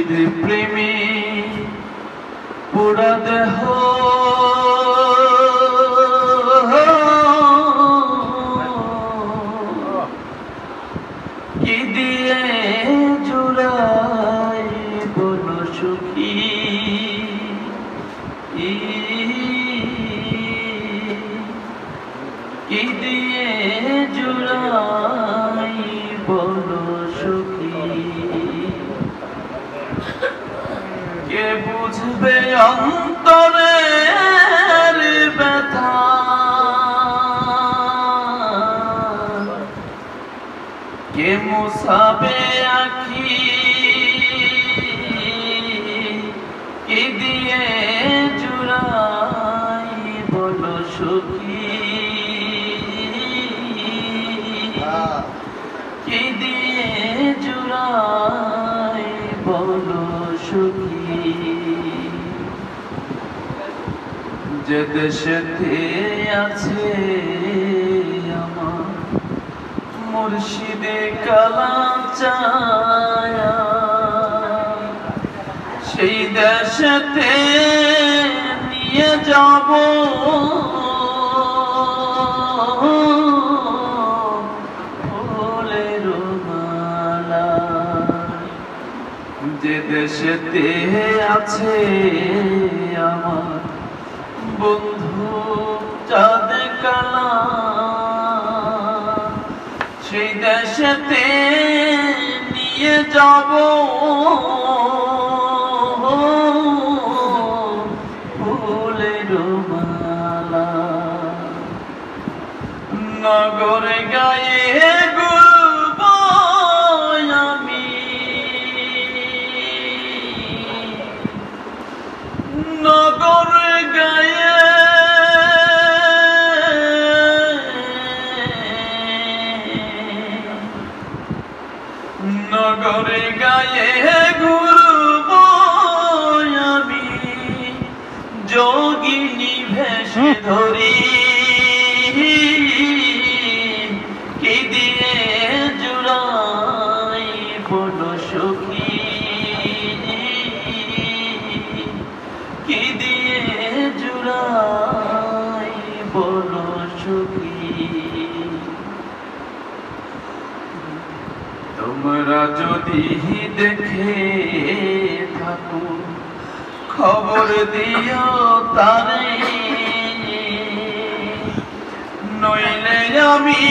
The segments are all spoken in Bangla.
প্রেমে পুরা দেহ কি দিয়ে জুড়াই বলো সুখী কি দিয়ে জুড়াই বলো সুখী কে বুঝবে অন্তরের ব্যথা কে মুছাবে আঁখি কি দিয়ে জুড়াই বলো সুখী কি দিয়ে জুড়াই বলো সুখী যে দেশেতে আছে আমার মুর্শিদে কালাম চায়া সেই দেশেতে নিয়ে যাব ফুলের মালা যে দেশেতে আছে আমার বন্ধু চাঁদ কালা সেই দেশেতে নিয়ে যাব ফুলের মালা নগরে গায়ে গুলব আমি নগরে গায়ে নগরে গায়ে ঘুরব আমি যোগিনী ভেষে ধরি কি দিয়ে জুড়াই বলো সুখী কি দিয়ে জুড়াই বলো সুখী তোমরা যদি দেখে থাকো খবর দিও তারে নইলে আমি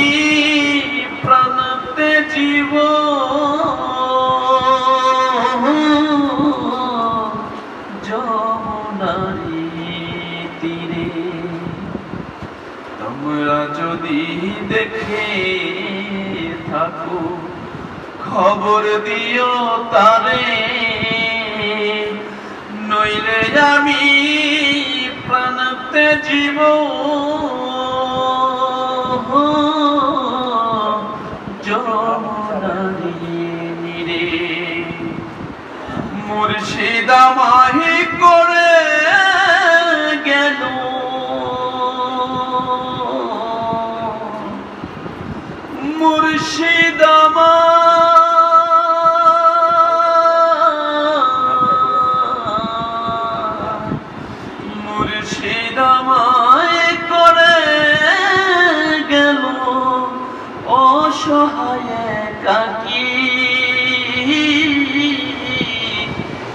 প্রাণতে জীব যমুনারি তীরে তোমরা যদি দেখে থাকো খবর দিও তারে নইলে আমি প্রাণতে জীব যমুনারি নীরে মুর্শিদ আমাহি করে গেল মুর্শিদ মুর্শিদ আমায় করে গেল অসহায় কাকি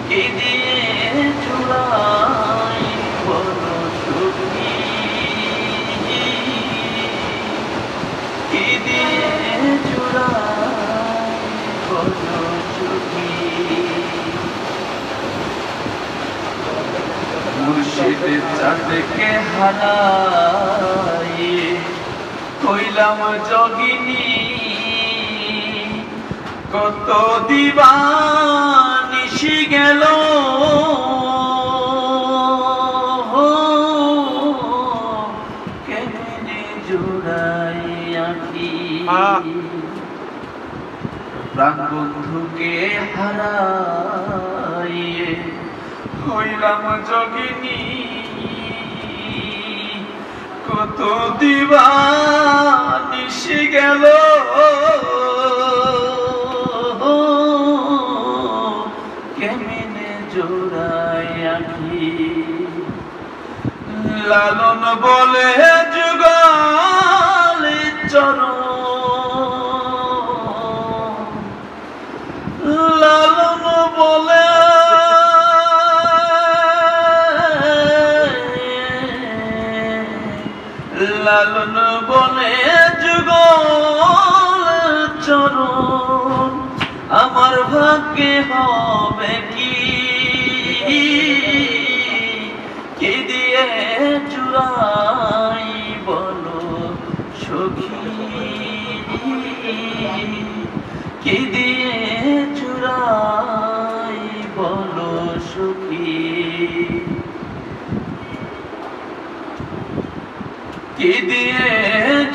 কি দিয়ে জুড়াই বলো সুখী কি দিয়ে জুড়াই বলো সুখী মুর্শিদের চাঁদকে হারাই কইলাম যোগিনী কত দিবানিশি গেল কেমনে জোড়াই আঁখি প্রাণ বন্ধুকে হারাইয়ে হইলাম যোগিনী কত দিবানিশি গেল কেন কেমনে জোড়াই আঁখি লালন বলে যুগল চরণ লালন বলে লালন বলে যুগল চরণ আমার ভাগ্যে হবে কি দিয়ে চুরাই বলো সখী কি দিয়ে চুরাই বলো সখী কি দিয়ে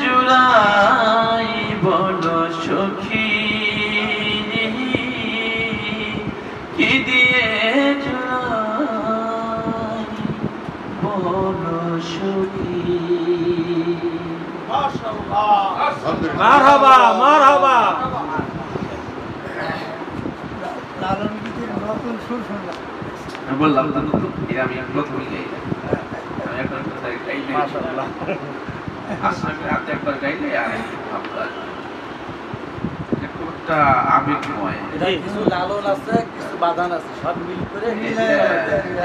চুরাই বলো সখী কি দিয়ে চুরাই বলো সখী মারহাবা মারহাবা লালন গীতির নতুন সুর শুনলাম। আমি বললাম তো নতুন আমি প্রথমেই গাই আমি এখন কোথায় গাই মাশাআল্লাহ আসলে রাতে একবার গাইলে আর আপনার একটা আবেগময় এটা কিছু লালন আছে কিছু বাদান আছে সব মিল করে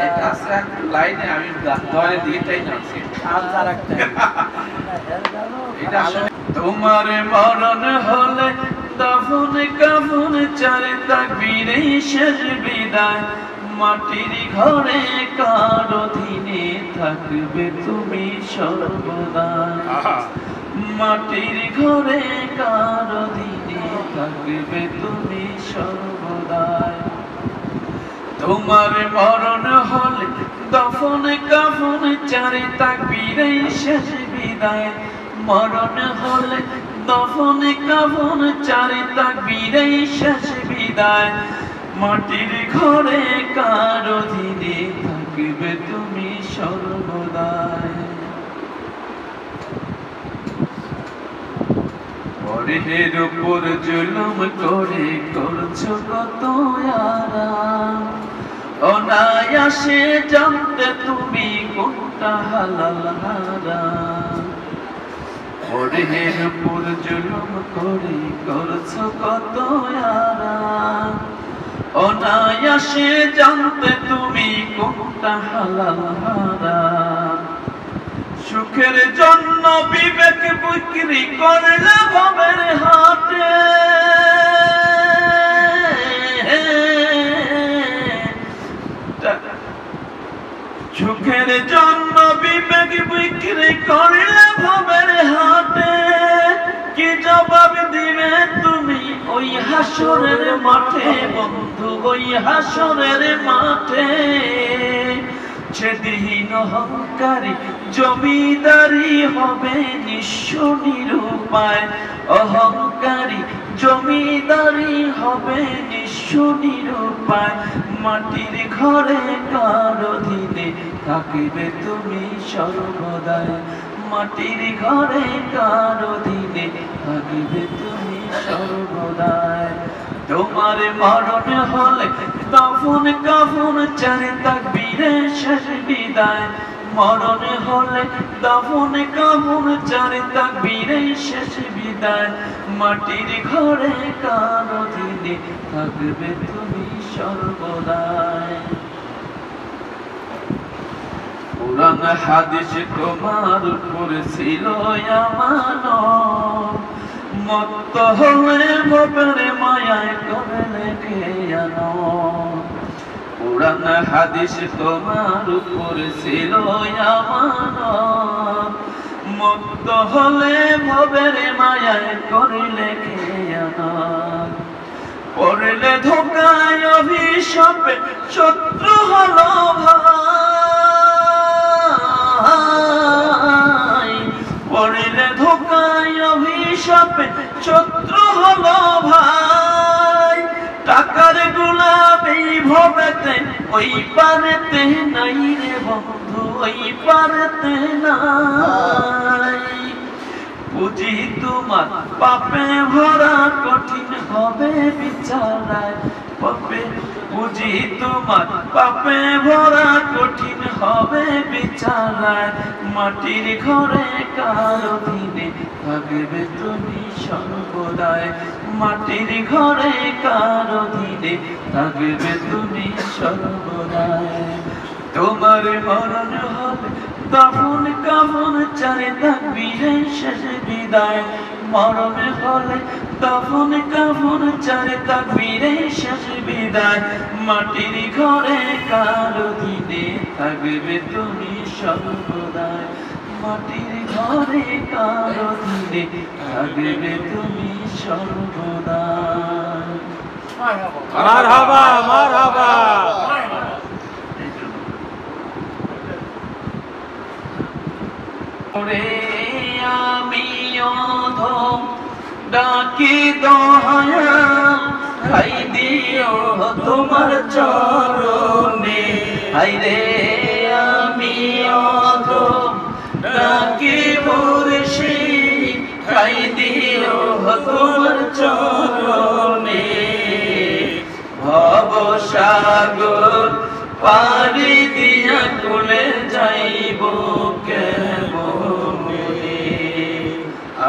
এটা আছে লাইনে আমি দলে দিয়েটাই নাচছি আর আরেকটা এটা আসলে তোমার মরণ হলে দাফন কাফন চারে তাকবীরে শেষ বিদায় মাটির ঘরে কার অধীনে থাকবে তুমি সর্বদা মাটির ঘরে কার অধীনে থাকবে তুমি সর্বদা তোমার মরণ হলে দফন কাফন চারে তাকবীরে শেষ বিদায় মরণ হলে দফন কাফন চারে তাকবীরে শেষ বিদায় মাটির ঘরে কার অধীনে থাকবে তুমি সর্বদাই পরের উপর জুলুম করে করছো কত আরাম অনায়াসে জানতে তুমি কোনটা হালাল হারাম পরের উপর জুলুম করে করছো কত আরাম অনায়াসে জানতে তুমি কোনটা হালাল হারাম সুখের জন্য বিবেক বিক্রি করলে ভবের হাটে সুখের জন্য বিবেক বিক্রি করলে ভবের হাটে কি জবাব দিবে তুমি ওই হাসরের মাঠে বন্ধু ওই হাসরের মাঠে সেদিন অহংকারী জমিদারি হবে নিঃস্ব নিরুপায় অহংকারী জমিদারি হবে নিঃস্ব নিরুপায় মাটির ঘরে কার অধীনে থাকিবে তুমি সর্বদাই মাটির ঘরে কার অধীনে থাকিবে তুমি সর্বদাই তোমার মরণ হলে দফন কাফন চারে তাকবীরে শেষ বিদায় মরণ হলে দফন কাফন চারে তাকবীরে শেষ বিদায় মাটির ঘরে কার অধীনে থাকবে তুমি সর্বদাই পুরাণ হাদিস তোমার উপর ছিল আমানত মত্ত হলে ভবের মায়ায় করলে কে জানো পুরাণ হাদিস তোমার উপর ছিল আমানত মত্ত হলে ভবের মায়ায় করলে কে জানো পড়লে ধোকায় অভিশাপে শত্রু হলো ভাই পড়লে ধোকায় অভিশাপে শত্রু হলো ভাই টাকার গোলাপি ভবেতে ওই পারেতে নাই রে বন্ধু ওই পারেতে নাই পুঁজি তোমার পাপে ভরা কঠিন হবে বিচারায় পাপে বুঝি তোমার পাপে ভরা কঠিন হবে বিচারায় মাটির ঘরে কার অধীনে থাকবে তুমি সর্বদাই মাটির ঘরে কার অধীনে থাকবে তুমি সর্বদাই তোমার মরণ হবে দাফন কাফন চারে থাকবি শেষ বিদায় মরণ হলে দাফন কাফন চারে থাকবি শেষ বিদায় মাটির ঘরে কার অধীনে থাকবে তুমি সর্বদাই মাটির ঘরে কার অধীনে থাকবে তুমি সর্বদাই মারহাবা মারহাবা আমি অধম ডাকি দয়া খাই দিও তোমার চরণে হায়রে আমি অধম ডাকি মুর্শিদ খাই দিও তোমার চরণে ভব সাগর পারি দিয়া কুলে যাইব কেমনে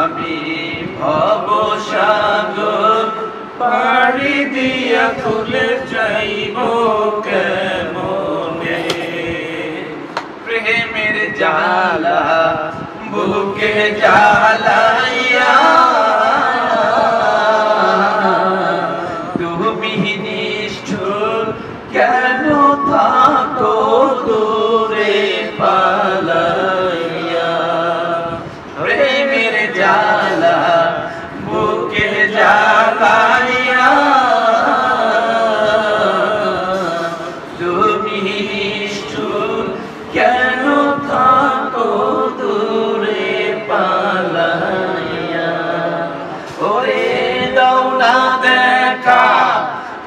আমি ভব সাগর পারি দিয়া কুলে যাইব কেমনে প্রেমের জালা বুকে জ্বালাইয়া তুমি নিষ্ঠুর কেন থাকো দূরে পালাইয়া প্রেমের জালা বুকে জ্বালাইয়া তুমি নিষ্ঠুর কেন থাকো দূরে পালাইয়া ওরে দাও না দেখা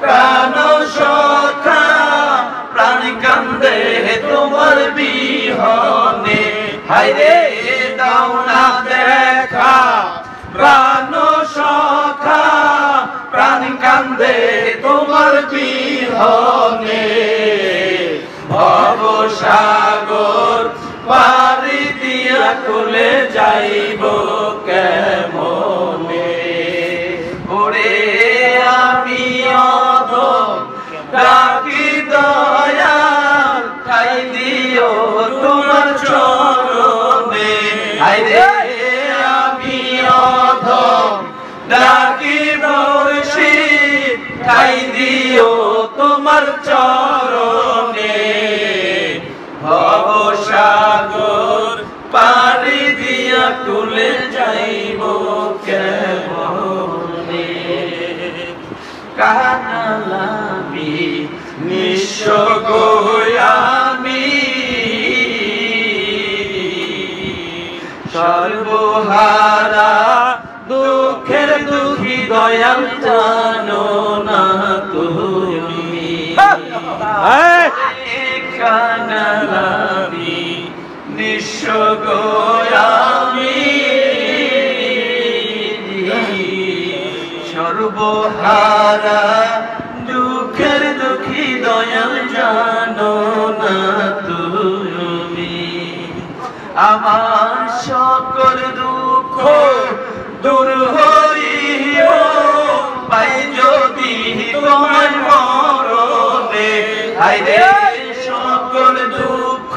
প্রাণ সখা প্রাণ কান্দে তোমার বিহনে হায়রে দাও না দেখা প্রাণ সখা প্রাণ কান্দে তোমার বিহনে ভব সাগর পারি দিয়া কুলে যাইব কেমনে ওরে আমি অধম ডাকি দয়াল ঠাই দিও তোমার চরণে হায়রে আমি অধম ডাকি মুর্শিদ ঠাই দিও তোমার চরণে ভব সাগর পারি দিয়া কুলে যাইব কেমনে কানালামি নিঃস্ব গোয়ামি সর্বহারা দুঃখের দুঃখী দয়াল জানো না তুমি কানালামি নিঃস্ব গোয়ামি সর্বহারা দুঃখের দুঃখী দয়াল জানো না তুমি আমার সকল দুঃখ দূর হইব পাই যদি তোমার মরণে হায়রে সকল দুঃখ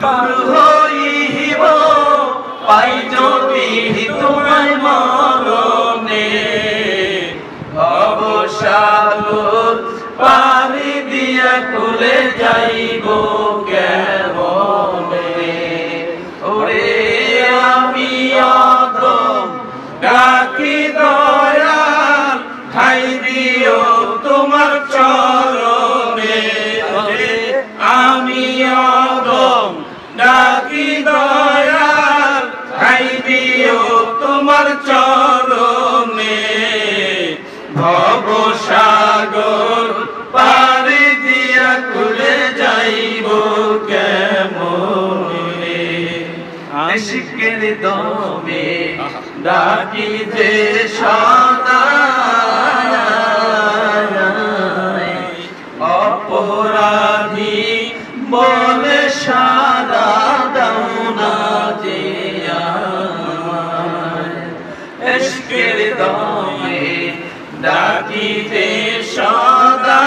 দূর হইব পাই যদি তোমার মরণে ভব সাগর পারি দিয়া কুলে যাইব কেমনে ওরে আমি অধম ডাকি দয়াল ঠাই দিও তোমার চরণে আমি অধম ডাকি দয়াল ঠাই দিও তোমার চরণে ভব সাগর পারি দিয়া কুলে যাইব কেমনে আশিকের দমে ডাকি যে সদা অপরাধী বলে সারা দাও না যে আমায় ইশকের দমে ডাকিতে সদা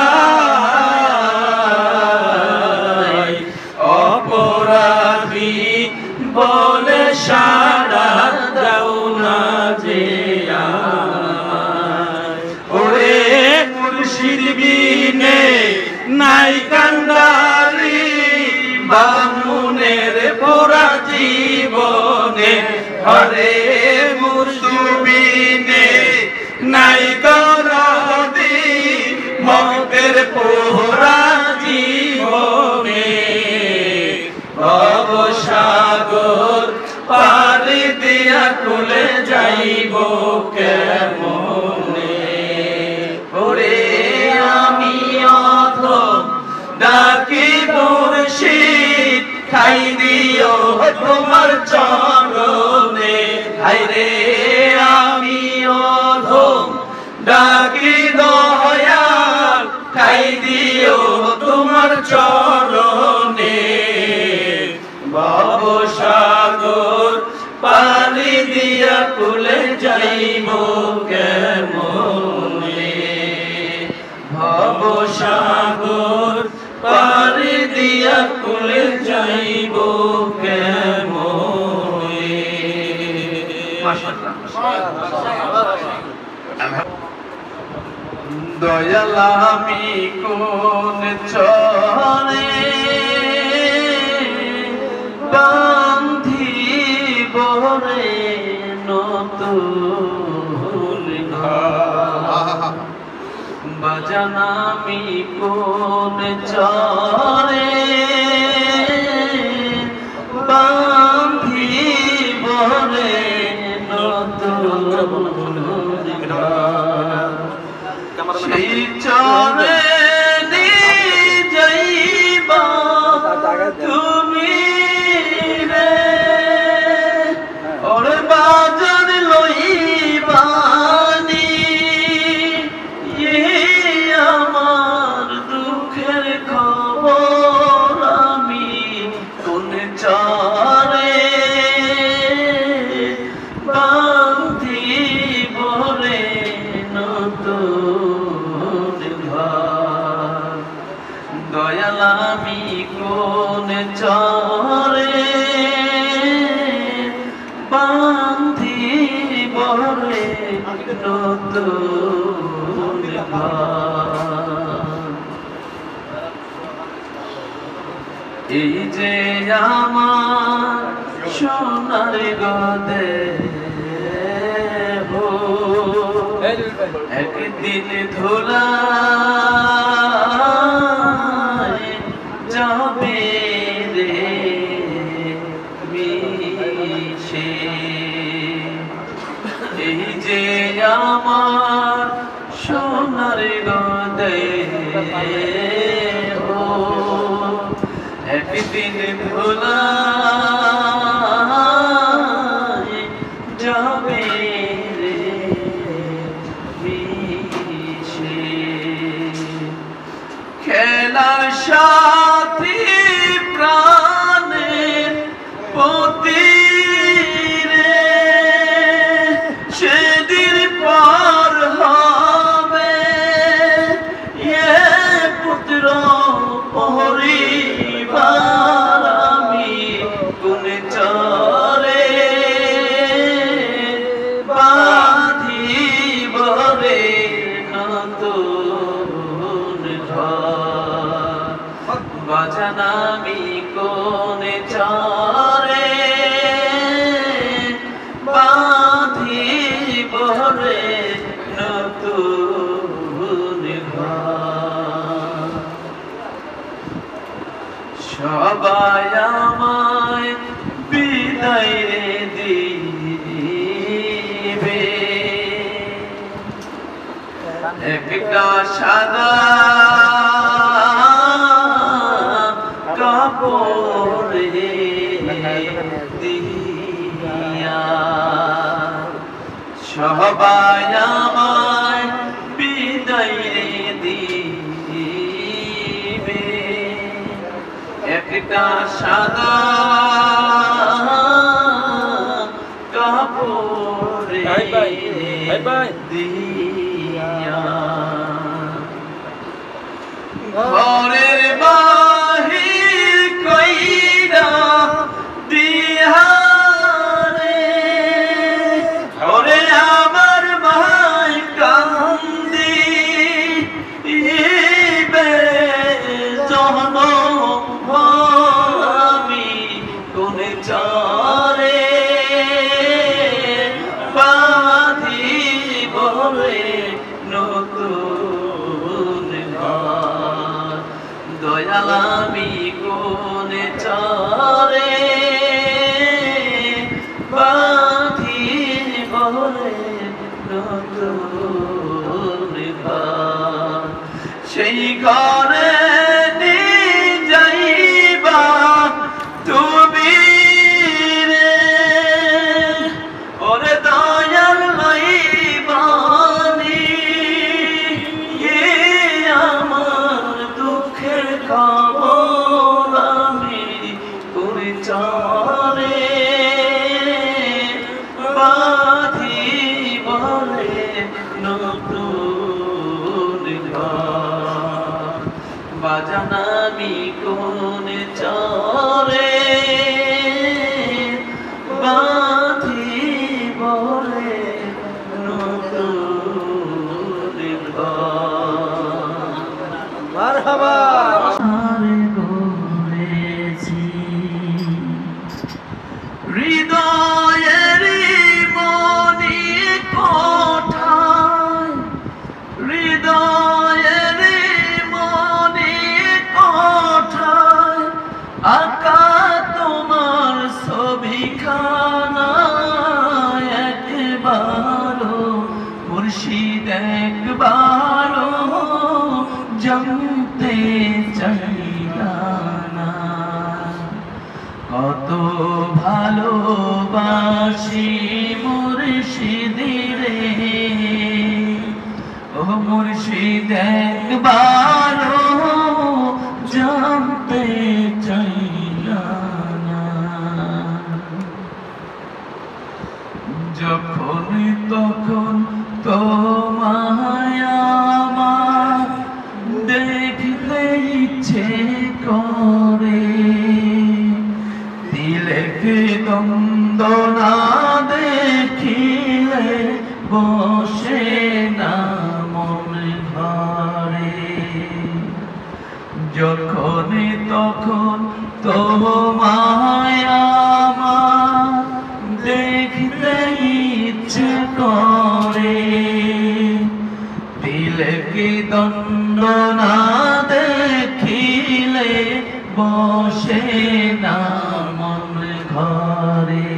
অপরাধী বলে সারা দাও না যে আমায় ওরে মুর্শিদ বিনে নাই কান্দারি বামুনের পোড়া জীবনে হরে মুর্শিদ বিনে নাই গরদি ভক্তের পোড়া জীবনে ভবসাগর পারি দিয়া কুলে যাইব কেমনে ওরে আমি অধম ডাকি মুর্শিদ খাই দিও তোমার চরণে হায়রে আমি অধম ডাকি দয়াল খাই দিও তোমার চরণে ভবসাগর পানি দিয়া কুলে যাইব কেমনে ভবসাগর পানি দিয়া কুলে যাইব কেমনে দয়াল আমি কোন চরে বান্ধিব রে নতুন ঘর বাজান আমি কোন চরে বান্ধিব রে নতুন ঘর সেই চরে যাইবা তুমি রে ওরে বাজার লইবানি আমার দুঃখের খবর আমি কোন চরে বান্ধিব রে নতুন ঘর দয়াল আমি কোন চরে বান্ধিব রে নতুন ঘর এই যে আমার সোনার গদে একদিন ধুলা যাবে রে মিশে এই যে আমার সোনার গদে একদিন ধুলা যাবে রে মিশে খেলার সাথী প্রাণের পতি রে সেদিন পার হবে পুত্র পরিবার আমি কোন চরে বাঁধিব রে নতুন ঘর বাজান আমি কোন চরে বাঁধিব রে নতুন ঘর সবাই আমায় বিদায় দিবে একটা সাদা কাপড় দিয়া সবাই আমায় বিদায় দিবে একটা সাদা কাপড়ে দিয়া ঘরের বাহির কইরা দিহারে ঘরে আমার ভাই কান্দি ইবে জহন আমি কোনে চারে বাঁধি বলে নতুন ঘর দয়াল আমি কোনে চারে বাঁধি বলে নতুন ঘর সেই ঘরে যাইবা তুমি রে ওরে দয়াল লইবানি আমার দুঃখের খবর আমি করে চারে বাঁধি বলে নতুন ঘর বাজান আমি কোন চরে বাঁধি বলে নতুন ঘর মারহাবা হৃদয়ের মনি কোঠায় হৃদয়ের মনি কোঠায় আকা তোমার ছবিখানা একবারও মুর্শিদ একবারও জানতে চাইলা না কত ভালোবাসি মুর্শিদ রে ও মুর্শিদ একবারও জানতে চাইলা না যখন তখন তোমায় আমার দেখতে ইচ্ছে করে দিলেকে দ্বন্দ্ব না দেখিলে বসে না মন ঘরে যখন তখন তোমায় আমার দেখতে ইচ্ছে করে দিলেকে দ্বন্দ্ব না দেখিলে বসে না মন ঘরে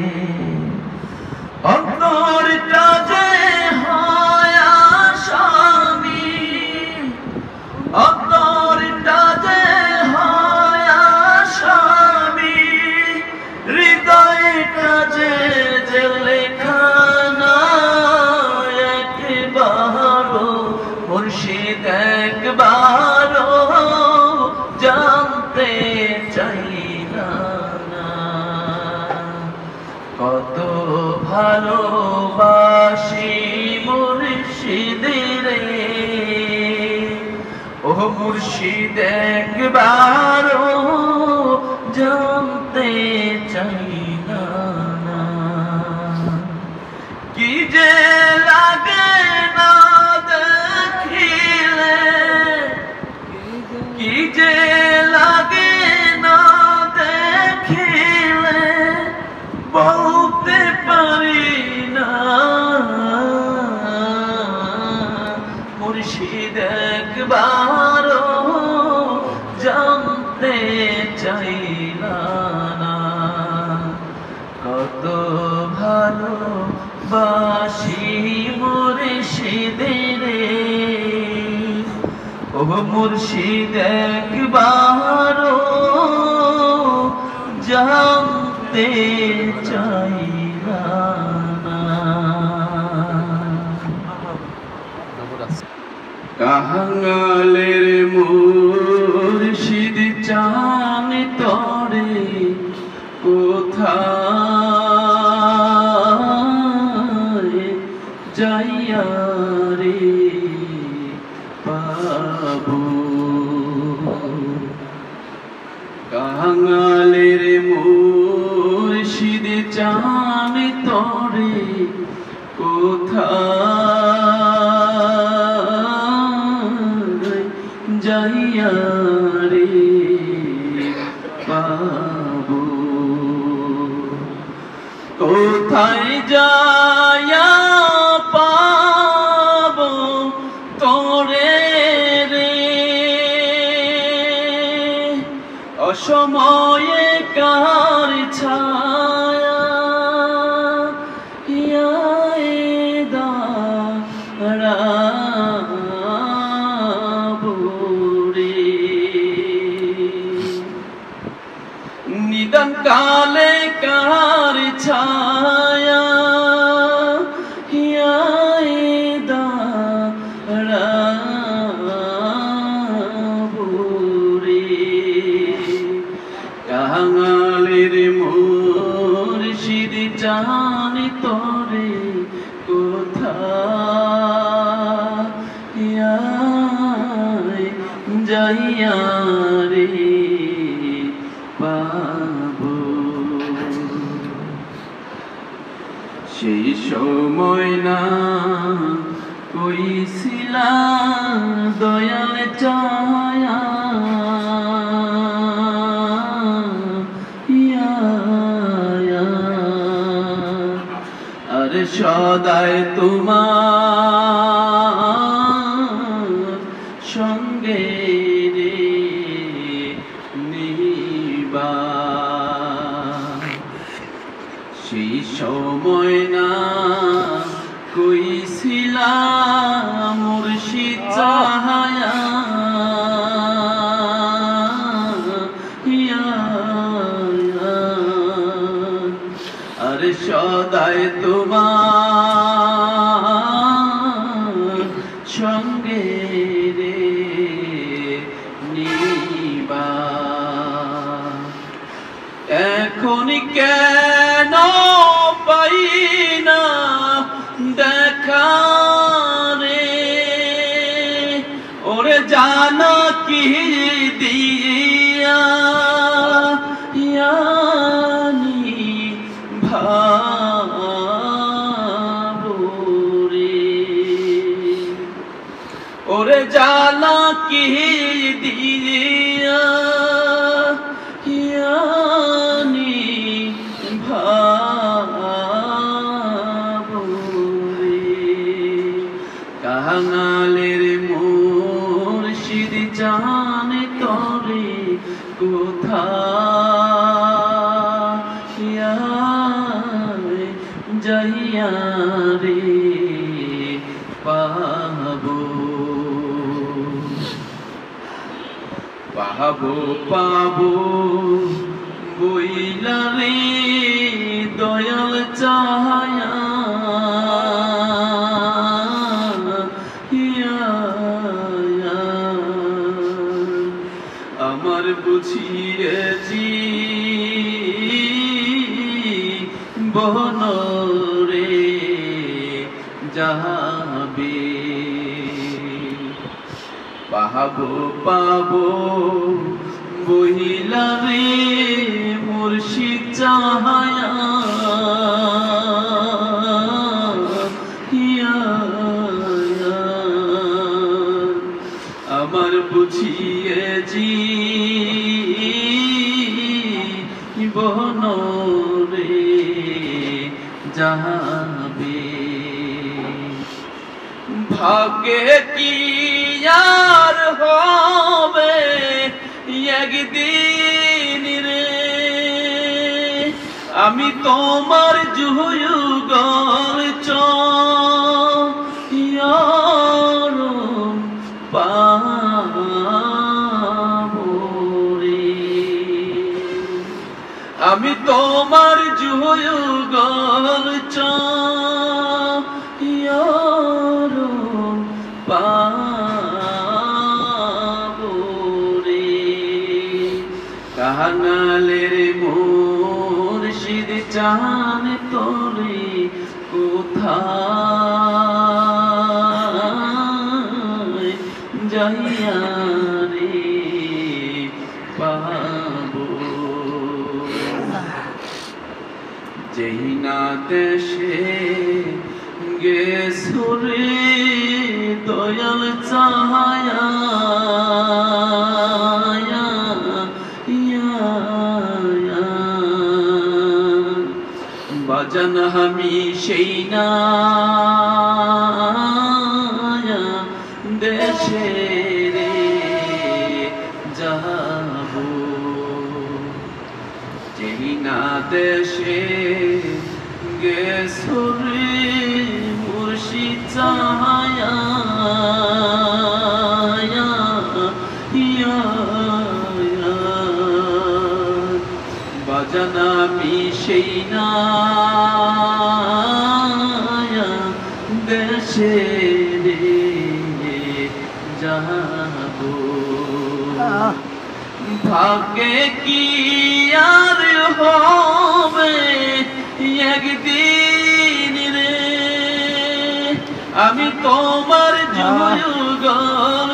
অন্তরটা যে হয় আসামি অন্তরটা যে হয় আসামি হৃদয়টা যে জেলখানা একবারও মুর্শিদ একবারও জানতে চাইলা না কত ভালোবাসি মুর্শিদ রে ও মুর্শিদ একবারও জানতে চাইলা না কি যে লাগে না দেখিলে কি যে লাগে না দেখিলে বলতে পারি না মুর্শিদ একবারও জানতে চাইলা না কত ভালোবাসি মুর্শিদ রে ও মুর্শিদ একবারও জানতে চাইলা না কাহাঙ্গালের মুর্শিদ চান তো কোথায় যাইয়া রে পাবো কাঙালের মুর্শিদ চান তরে কোথায় যাইয়া রে পাবো কোথায় যাইয়া পাবো তোরে রে অসময়ে কার ছায়া নিদান কালে কার ছায়া কাঙালের মুর্শিদ চান তরে কোথায় যাইয়া রে পাবো সেই সময় না কইছিলা দয়াল চায়া আর সদায় তোমার সঙ্গে রে নিবা সেই সময় না কইছিলাম মুর্শিদ চাহায়া আর সদায় তোমার সঙ্গে রে নিবা এখন কেন পাই না দেখা রে ওরে জানা কি দিয়া ওরে জানা কি দিয়া কাঙালের মুর্শিদ চান তরে কোথায় যাইয়া রে পাবো পাবো পাবো বইলা রে দয়াল চাহায়া আমার বুঝিয়েছি বনরে যাবে পাবো পাবো বহিলা রে মুর্শিদ চাহায়া আমার বুঝিয়েছি বনরে যাবে ভাগ্যে কি আর হবে একদিন রে আমি তোমার যুগল চরণ পাবো রে আমি তোমার যুগল চরণ পাবো রে কাঙালের মুর্শিদ চান তোরে কোথায় যাইয়া রে পাবো যেই না দেশে গেছো রে দয়াল চাহায়া বাজান আমি সেই না দেশে রে যাব যেই না দেশে গেছো রে মুর্শিদ চাহায়া বাজান আমি সেই না দেশে রে যাব ভাগ্যে কি আর হবে একদিন রে আমি তোমার যুগল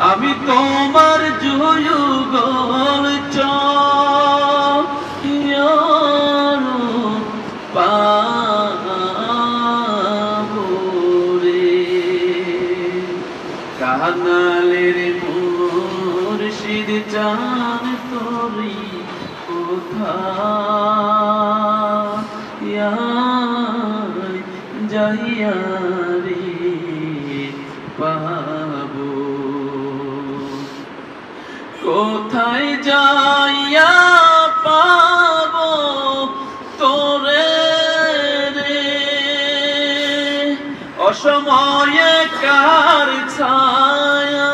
আমি তোমার যুগল পাবো রে কানালের মুর্শিদ চান তোরি কোথায় যাইয়া রে পাবো কোথায় যাইয়া পাবো তোরে রে অসময়ে কার ছায়া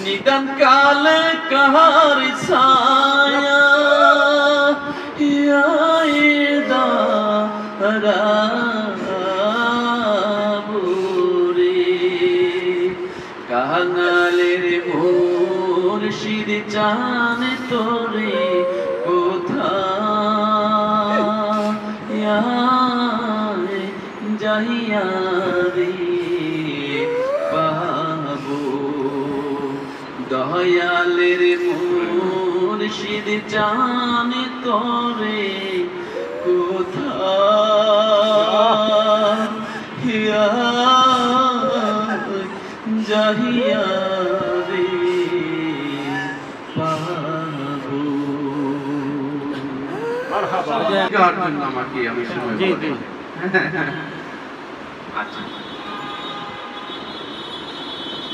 নিদান কালে কার ছায়া কাঙালের মুর্শিদ চান তোরে কোথায় যাইয়া রে পাবো দয়ালের মুর্শিদ চান তোরে কোথায় যাইয়া রে পাবো যাওয়ার জন্য আমাকে আমি সময় বলি। আচ্ছা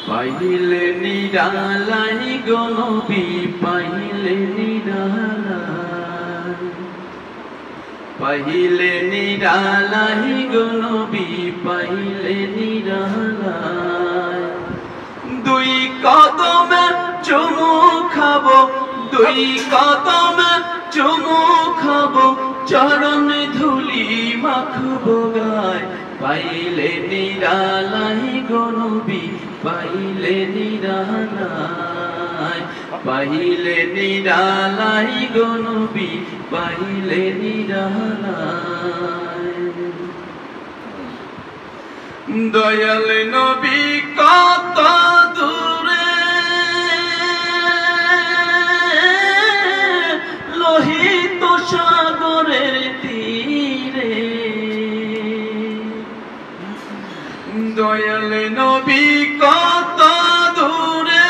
পাইলে নিরালাই গো নবী পাইলে নিরালাই পাইলে নিরালাই গো নবী পাইলে নিরালাই দুই কদমে চুমু খাবো দুই কদমে চুমু খাবো চরণ ধুলি মাখবো গায় পাইলে নিরালাই গো নবী পাইলে নিরালাই পাইলে নিরালাই গো নবী পাইলে নিরালাই দয়াল নবী কত দূরে লোহিত সাগরের তীরে দয়াল নবী কত দূরে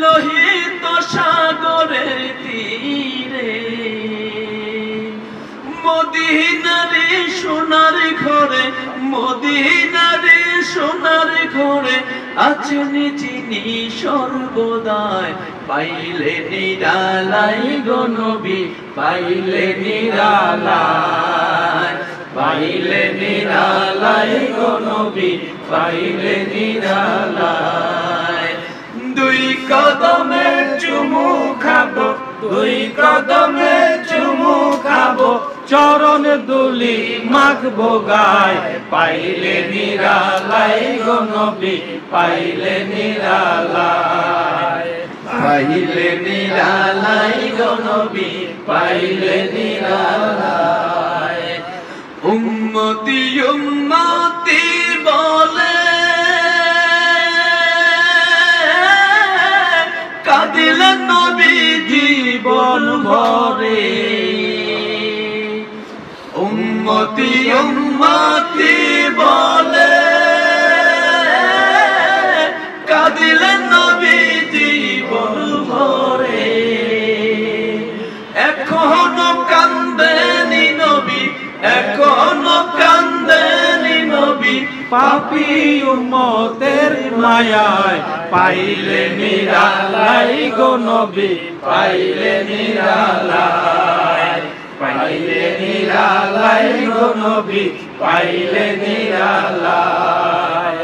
লোহিত সাগরের তীরে মদিনারে সোনার ঘরে মদিনারে সোনার ঘরে আছেন যিনি সর্বদাই পাইলে নিরালাই গো নবী পাইলে নিরালাই পাইলে নিরালাই গো নবী পাইলে নিরালাই দুই কদমে চুমু খাবো, দুই কদমে চুমু খাবো, চরণ দুলি মাখবো গায়, পাইলে নিরালাই গো নবী, পাইলে নিরালাই, পাইলে নিরালাই গো নবী, পাইলে নিরালাই। উম্মতি উম্মতি বলে কাঁদিলেন নবী জীবন ভরে, উম্মতি উম্মতি বলে কাঁদিলেন নবী জীবন ভরে, এখনো কান্দেনি নবী, এখনো কান্দেনি নবী, পাপী উম্মতের মায়ায়, পাইলে নিরালাই গো নবী, পাইলে নিরালাই, পাইলে নিরালাই গো নবী, পাইলে নিরালাই।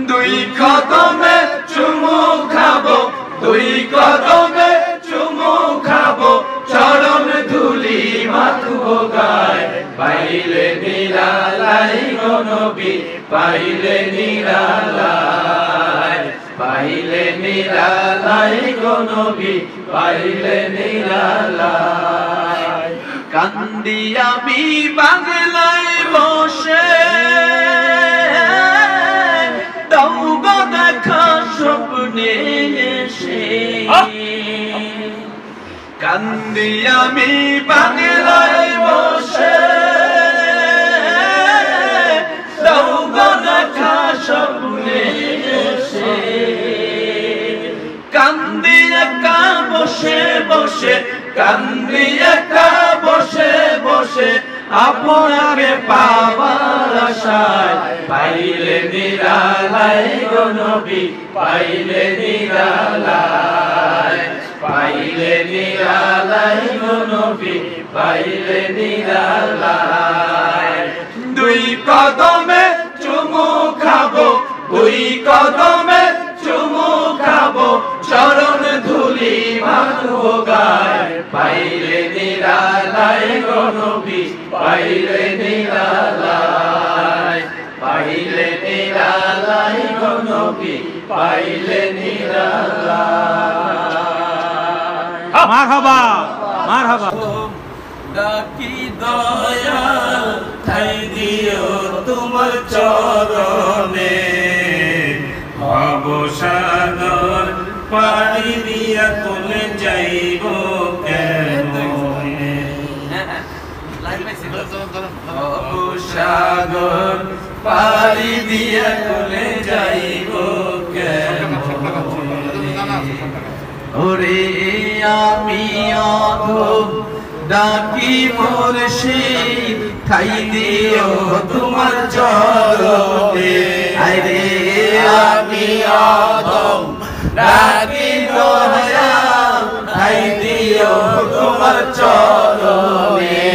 দুই কদমে চুমু খাবো, দুই কদমে চুমু খাবো, চরণ ধুলি মাখবো গায়, পাইলে নিরালাই গো নবী, পাইলে নিরালাই, পাইলে নিরালাই গো নবী, পাইলে নিরালাই। কান্দি আমি বাংলায় বসে, দাও গো দেখা স্বপ্নে এসে, কান্দি আমি বাংলায় বসে, দাও গো দেখা স্বপ্নে এসে, কান্দি একা বসে বসে, কান্দি একা বসে বসে, আপনাকে পাবার আশায়, পাইলে নিরালাই গো নবী, পাইলে নিরালাই, পাইলে নিরালাই গো নবী, পাইলে নিরালাই। দুই কদমে চুমু খাবো, দুই কদমে চুমু খাবো, চরণ ধুলি মাখবো গায়, পাইলে নিরালাই গো নবী, পাইলে নিরালাই, পাইলে নিরালাই গো নবী, পাইলে নিরালাই। মারহাবা মারহাবা। ডাকি দয়াল ঠাই দিও তোমার চরণে, ভবসাগর পাড়ি দিয়া তুলে যাইব কেমনে, ভবসাগর পাড়ি দিয়া তুলে যাইব কেমনে। ওরে আমি অধম ডাকি মুর্শিদ, ঠাই দিও তোমার চরণে, আরে আমি অধম ডাকি দয়াল, ঠাই দিও তোমার চরণে,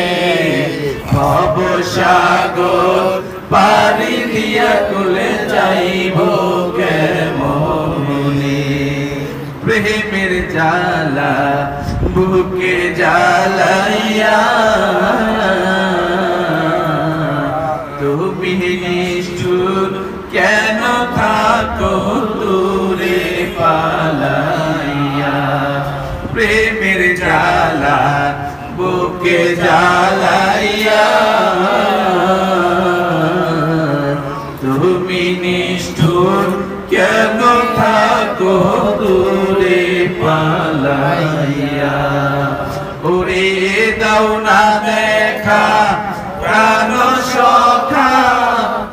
ভবসাগর পাড়ি দিয়া তুলে যাইব কেমনে। প্রেমের জ্বালা বুকে জ্বালাইয়া, তুমি নিষ্ঠুর কেন থাকো দূরে পালাইয়া, প্রেমের জ্বালা বুকে জ্বালাইয়া, তুমি নিষ্ঠুর কেন থাকো দূরে পালাইয়া। ওরে দাও না দেখা প্রাণ সখা,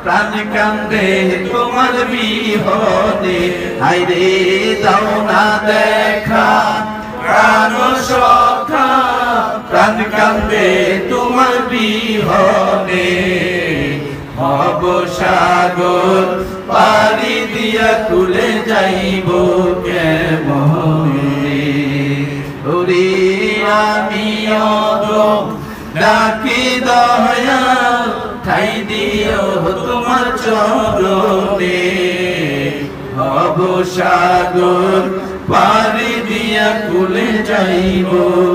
প্রাণ কান্দে তোমার বিহনে, হায়রে দাও না দেখা প্রাণ সখা, প্রাণ কান্দে তোমার বিহনে, ভবসাগর পাড়ি দিয়া তুলে যাইব কেমনে। ওরে আমি অধম ডাকি দয়াল, ঠাই দিও তোমার চরণে, ভবসাগর পারি দিয়া কুলে যাইব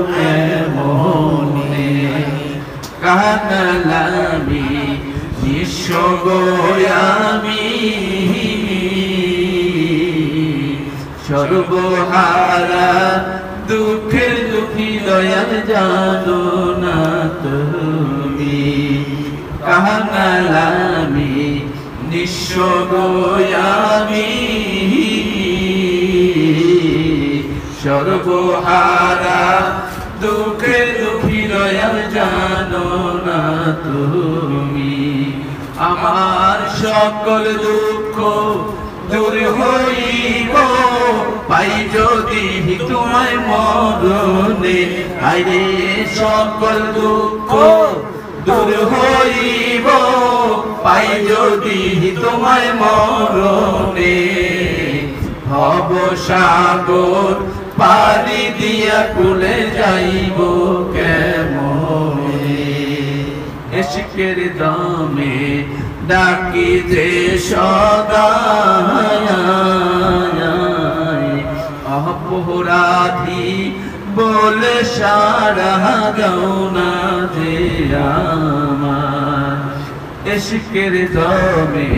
কেমনে কানালামি নিঃস্ব গো আমি সর্বহারা দুঃখের দুঃখী দয়াল জানো না তুমি কানালামি নিঃস্ব গো আমি সর্বহারা দুঃখের দুঃখী দয়াল জানো না তুমি আমার সকল দুঃখ দূর হইব পাই যদি তোমায় মরণে আরে সকল দুঃখ দূর হইব পাই যদি তোমায় মরণে ভব সাগর পারি দিয়া কুলে যাইব কেমনে ইশকের দামে ডাকি যে সদা অপরাধী বলে সারা দাও না যে আমার ইশকের দামে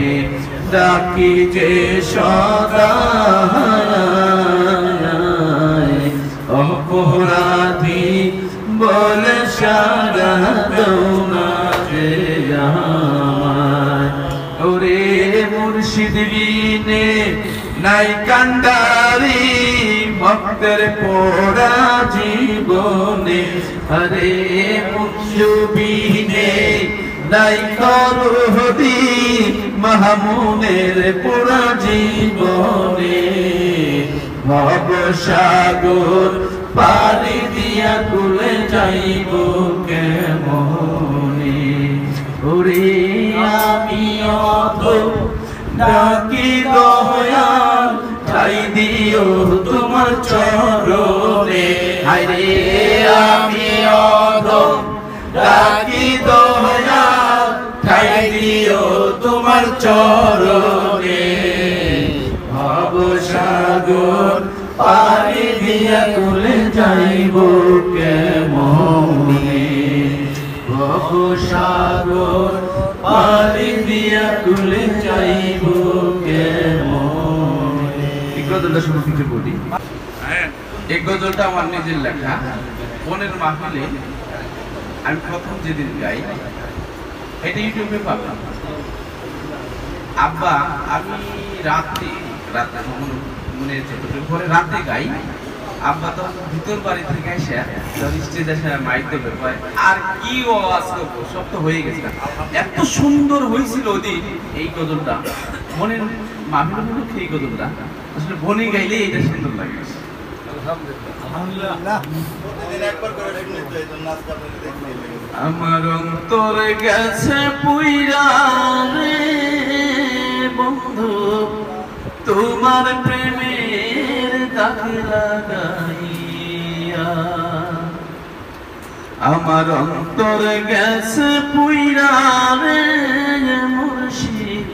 ডাকি যে সদা অপরাধী বলে সারা দাও না যে আমার ওরে মুর্শিদ বিনে নাই কান্ডারি ভক্তের পোড়া জীবনে আরে মুর্শিদ বিনে নাই করুহদি মাহমুদের পোড়া জীবনে ভব সাগর পারি দিয়া কুলে যাইব কেমনে ওরে আমি অত ডাকি দয়াল ঠাই দিও তোমার চরণে আরে আমি অত ডাকি দয়াল ঠাই দিও তোমার চরণে ভব সাগর পারি দিয়া কুলে যাইব কেমনে ভব সাগর পারি দিয়া কুলে যাইব কেমনে এই গজলটা শুনে কিছু বলি এই গজলটা আমার নিজের লেখা বোনের মাহফিলে আমি প্রথম যেদিন গাই এটা ইউটিউবে পাবো আব্বা আমি রাতে মনে ঘরে রাতে গাই আব্বা তো ভিতর বাড়ি থেকে এসে স্টেজে এসে মাইক দেবে আর কি আওয়াজ করবো সব তো হয়ে গেছে এত সুন্দর হয়েছিল ওদিন এই গজলটা মনের মাহফিল উপলক্ষে এই গজলটা আসলে বনে গাইলে এটা সুন্দর লাগে আমার অন্তর গেছে পুইরা রে বন্ধু তোমার প্রেমের দাগ লাগাইয়া আমার অন্তর গেছে পুইরা রে মুর্শিদ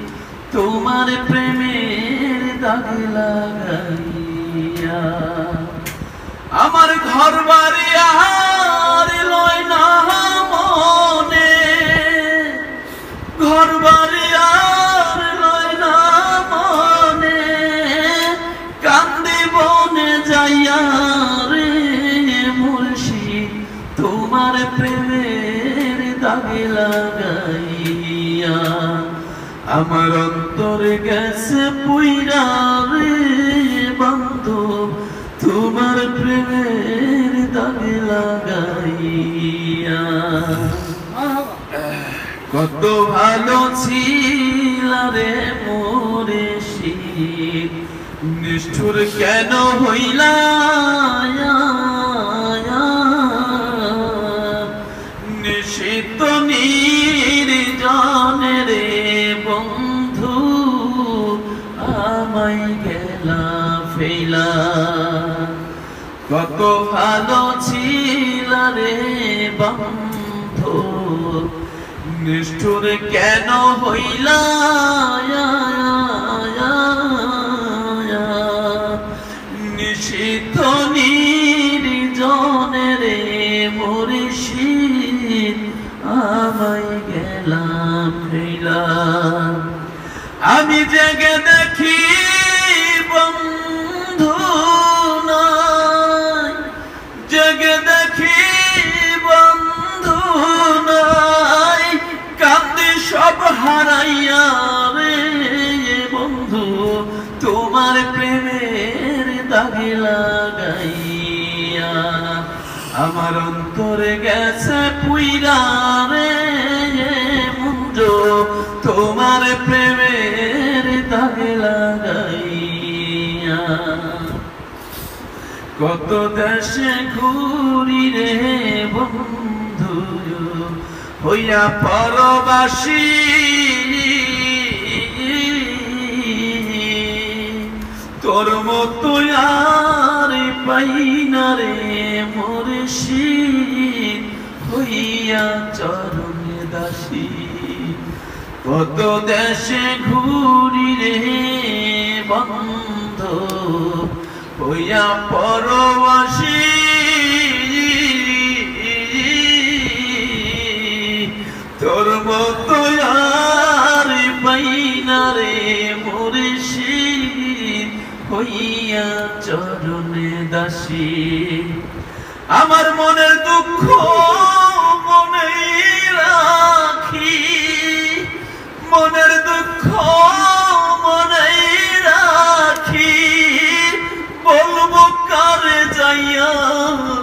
তোমার প্রেমের দাগ লাগাইয়া আমার ঘর বাড়ি আর লয় না মনে ঘর বাড়ি আর লয় না মনে কান্দি বনে যাইয়া রে মুর্শিদ তোমার প্রেমের দাগে লাগাইয়া আমার অন্তর গেছে পুইরা রে বন্ধু তোমার প্রেমের দাগে লাগাইয়া কত ভালো ছিল রে মোরে শীত নিষ্ঠুর কেন হইলা নিশিত নির্জনে রে বন্ধু আমায় গেলা ফেলা কত ভালো ছিল রে বন্ধু নিষ্ঠুর কেন হইলা আমি জেগে দেখি বন্ধু নাই, জেগে দেখি বন্ধু নাই, কাঁদে সব হারাইয়া রে বন্ধু তোমার প্রেমের দাগে লাগাইয়া। আমার অন্তরে গেছে পুইরা রে বন্ধু তোমার প্রেমের দাগে লাগাইয়া। কত দেশে ঘুরি রে বন্ধু হইয়া পরবাসী, তোর মতো আর পাই না রে মুর্শিদ হইয়া চরণে দাসী। কত দেশে ঘুরি রে বন্ধু হইয়া পরবাসী, তোর মতো আর পাই না রে মুর্শিদ হইয়া চরণে দাসী। আমার মনের দুঃখ মনে রাখি, মনের দুঃখ মনে রাখি, বলবো কারে যাইয়া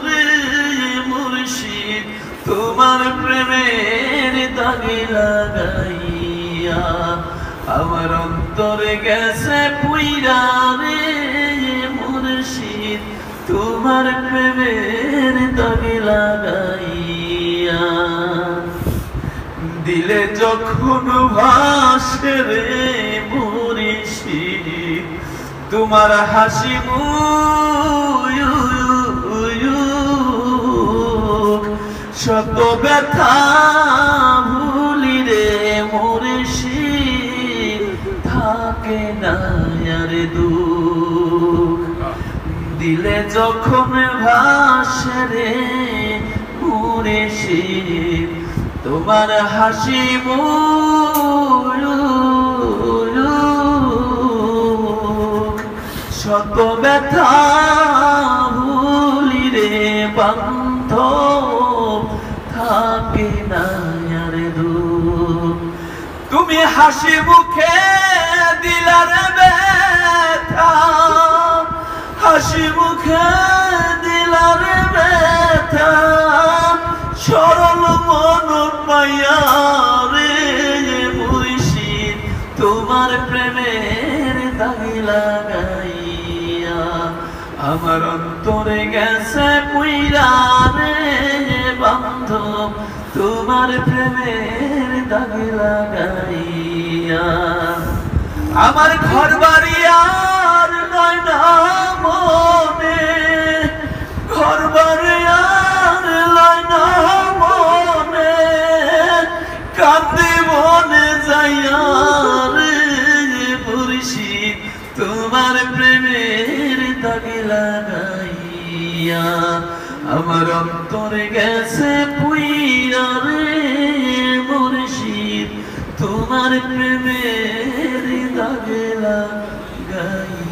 রে মুর্শিদ তোমার প্রেমের দাগে লাগাইয়া। আমার অন্তরে গেছে পুইরা রে মুর্শিদ তোমার প্রেমের দাগে লাগাইয়া। দিলে যখন ভাসে রে মুর্শিদ তোমার হাসি মুখ, শত ব্যথা ভুলি রে মুর্শিদ থাকে না আর দুঃখ। দিলে যখন ভাসে রে মুর্শিদ তোমার হাসি মুখ, শত ব্যথা ভুলি রে বান্ধব থাকে না আর দুঃখ। তুমি হাসি মুখে দিলার ব্যথা, হাসি মুখে দিলার ব্যথা, সরল মন পাইয়া রে মুর্শিদ তোমার প্রেমের দাগে লাগাইয়া। আমার অন্তরে গেছে পুইরা রে বান্ধব তোমার প্রেমের দাগে লাগাইয়া। আমার ঘর বাড়ি আর নয় না মনে, ঘর বাড়ি আর নয় না মনে, কাঁদে মনে যাইয়া রে মুর্শিদ তোমার প্রেমের দাগে লাগাইয়া। আমার অন্তরে গেছে পুইরা রে মুর্শিদ তোমার প্রেমের দাগে লাগাইয়া।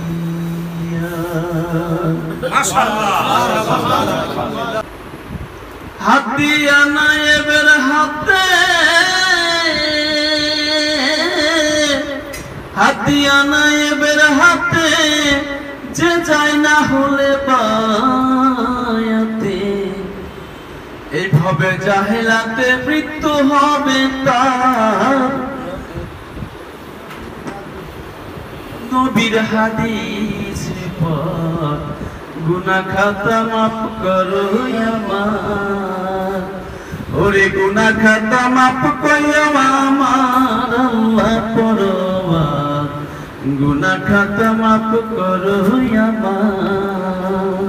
হাত দিয়া নায়েবের হাতে, হাত দিয়া নায়েবের হাতে, যে যায় না হলে বায়াতে, এইভাবে জাহেলাতে মৃত্যু হবে তার। নবীর হাদিস পর গুনাহ খাতা মাফ করো আমার, ওরে গুনাহ খাতা মাফ করো আমার আল্লাহ পরওয়ার, গুনাহ খাতা মাফ করো আমার।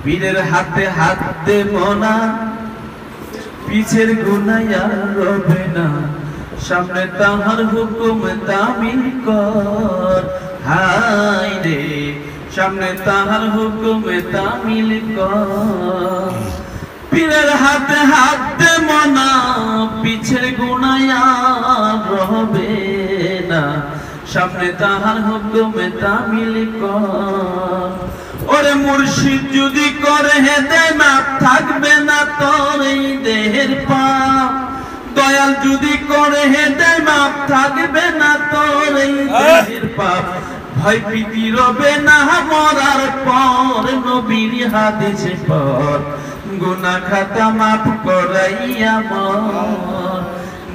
পীরের হাতে হাত দে মোনা, পিছের গুনাহ আর রবে না, সামনে তাহার হুকুম তামিল কর। হায় রে সামনে তাহার হুকুম তামিল কর। পীরের হাতে হাত দে মোনা, পিছের গুনাহ আর রবে না সামনে তাহার হুকুমে তামিল কর ওরে মুর্শিদ যদি করে হেদে মাপ থাকবে না তোর এই দেহের পাপ দয়াল যদি করে হেদে মাপ থাকবে না তোর এই দেহের পাপ ভয় ভীতি রবে না মরার পর নবীর হাদিসে পর গুনাহ খাতা মাফ করাইয়া মর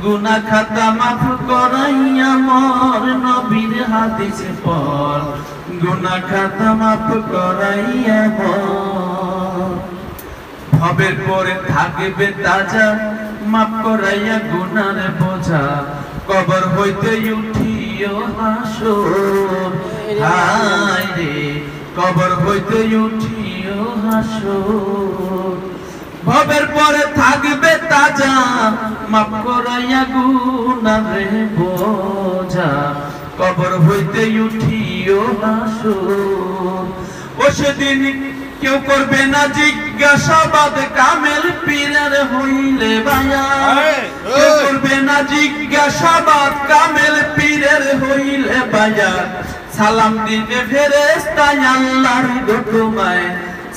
গুনাহ খাতা মাফ করাইয়া মর নবীর হাদিসে পর গুনাহ খাতা মাফ করাইয়া মর ভবের পরে থাকবে তাজা মাফ করাইয়া গুনার বোঝা কবর হইতে উঠিও হাসর হায় রে কবর হইতে উঠিও হাসর ভবের পরে থাকবে তাজা মাফ করাইয়া গুনার বোঝা কবর হইতে উঠিও হাসর ও সেদিন কেউ করবে না জিজ্ঞাসাবাদ কামেল পীরের হইলে বায়া কেউ করবে না জিজ্ঞাসাবাদ কামেল পীরের হইলে বায়া সালাম দিবে ফেরেশতা আল্লাহর হুকুমায়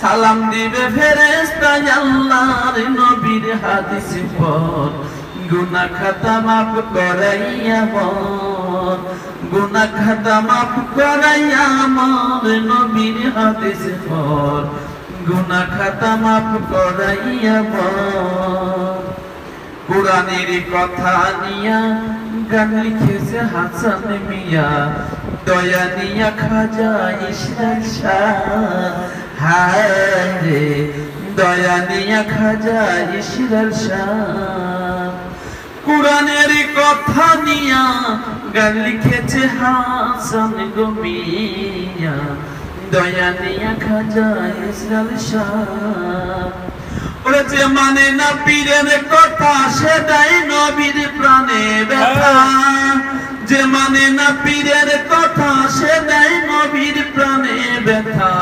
সালাম দিবে ফেরেশতা আল্লাহর নবীর হাদিস পর গুনাহ খাতা মাফ করাইয়া মর গুনাহ খাতা মাফ করাইয়া মর নবীর হাদিস পর গুনাহ খাতা মাফ করাইয়া মর কুরআনের কথা নিয়া গান লিখেছে হাসান মিয়া দয়া নিয়া খাজা ইশরাক শাহ হায় রে দয়া নিয়া খাজা ইশরাক শাহ কুরআনের কথা নিয়া গান লিখেছে হাসান মিয়া দয়া নিয়া খাজা ইশরাক শাহ ওরে যে মানে না পীরের কথা সেটাই নবীর প্রাণে ব্যথা যে মানে না পীরের কথা সেটাই নবীর প্রাণে ব্যথা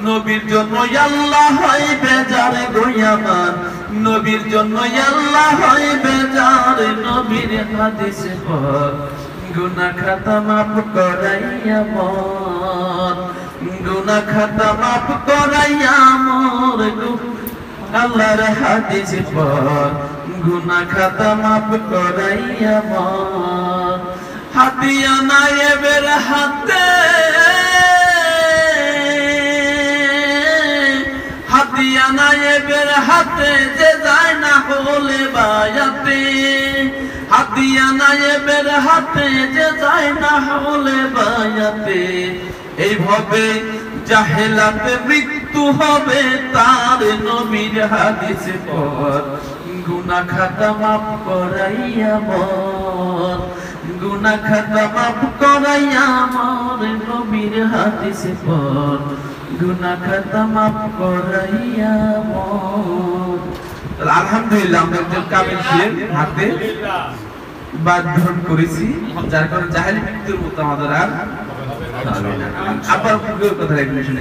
নবীর জন্য আল্লাহ হয় বেজার গোয়ামান নবীর জন্য আল্লাহ হয় বেজার নবীর হাদিস পর গুনাহ খাতা মাফ করাইয়া মর গুনাহ খাতা মাফ করাইয়া মর আল্লাহর হাদিস পর গুনাহ খাতা মাফ করাইয়া মর হাতিয়া নায়েবের হাতে হাতিয়া নায়েবের হাতে যে যায় না হলে বায়াতে হাতিয়া নায়েবের হাতে যে যায় না হলে বায়াতে এইভাবে জাহেলাতে মৃত্যু হবে তার নবীর হাদিস পর গুনাহ খাতা মাফ করাইয়া মর গুনাহ খাতা মাফ করাইয়া মর নবীর হাদিস পর গুনাহ খাতা মাফ করাইয়া মর আলহামদুলিল্লাহ আমরা একজন কামিল পীরের হাতে বাদ গ্রহণ করেছি যার কারণে জাহেলি মৃত্যুর মতো আমাদের আর আবার কথা রেগুলেশন